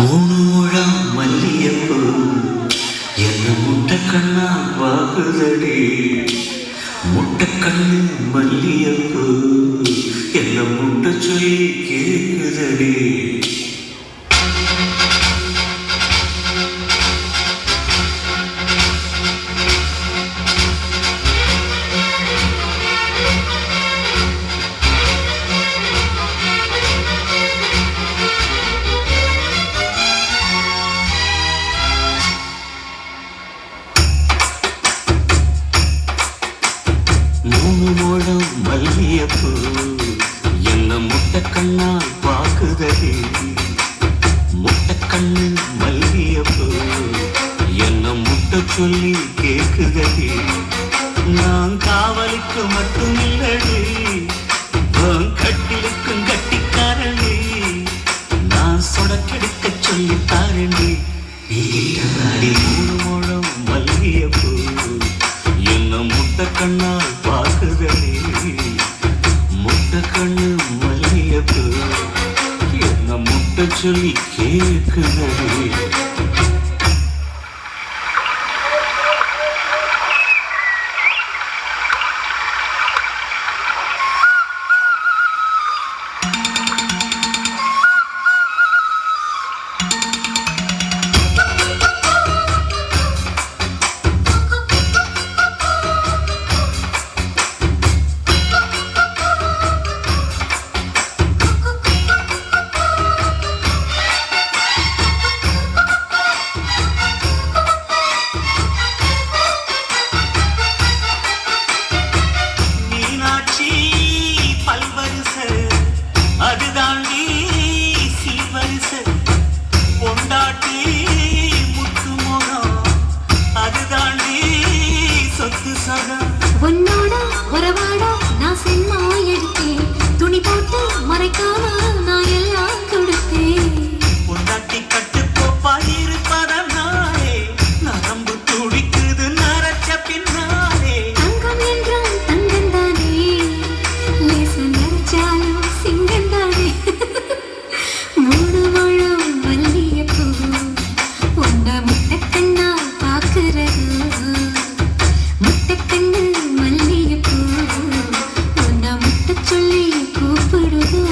மூணு முழம் மல்லியப்பூ என்ன முட்டைக்கண்ணா வாகுதடி. முட்டைக்கண்ணு மல்லியப்பூ என்ன முட்டை சொல்லி கேக்குதடி. மூணு முழம் மல்லியப்பூ என்ன முட்டைக்கண்ணா பாக்குதடி. முட்டைக்கண்ணு மல்லியப்பூ என்ன முட்டை சொல்லி கேக்குதடி. நான் காவலுக்கு மட்டும் இல்லடி, கட்டிலுக்கும் கட்டிக்காரடி. நான் சொடக்கெடுக்க சொல்லி தாரண்டி. அடி மூணு முழம் மல்லியப்பூ என்ன முட்டைக்கண்ணா பாக்குதடி. முட்டைக்கண்ணு மல்லியப்பூ என்ன முட்டை சொல்லி கேக்குதடி. அதுதாண்டி சீவரிச பொண்டாட்டி முத்து மோகம், அதுதாண்டி சொத்து சகம். உன்னோட உறவாட நான் சென்னா எடுத்தேன், துணி போட்டு மறைக்காம நான் எல்லாம் கொடுத்தேன். பொண்டாட்டி கட்டு கோப்பா இருப்பதனாலே நரம்பு துடிக்குது நரச்ச பின்னாலே. தங்கம் என்றும் தங்கம் தானே, லேச நினைச்சாலும் சிங்கம் தானே. மூணு முழம் மல்லியப்பூ உன்ன முட்டைக்கண்ணா பாக்குறது. முட்டைக்கண்ணு மல்லியப்பூ உன்ன முட்டை சொல்லி கூப்பிடுதோ.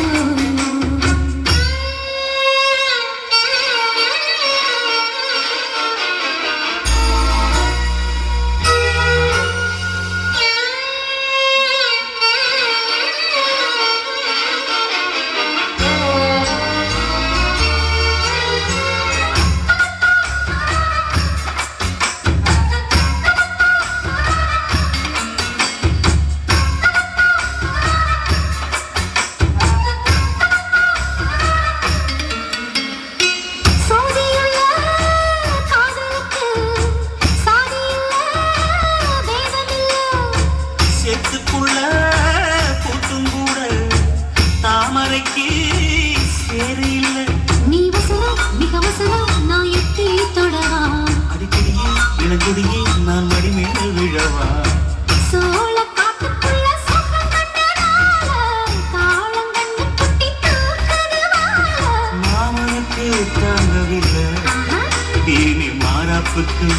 சேத்துக்குள்ள கூட்டும் கூட தாமரைக்கு சேரு இல்லை. நீ வசனம் மிக வசனம் நான் எட்டி தொடவா. அடிக்கடியே இளங்கொடியே நான் மடிமேல் விழவா. சோழ காட்டுக்குள்ள சொப்பம் கண்டனால காலம் கண்டு குட்டி தூக்குதுவால. மாமனுக்கு தாங்கவில்லை, இனி மாறாப்புக்கு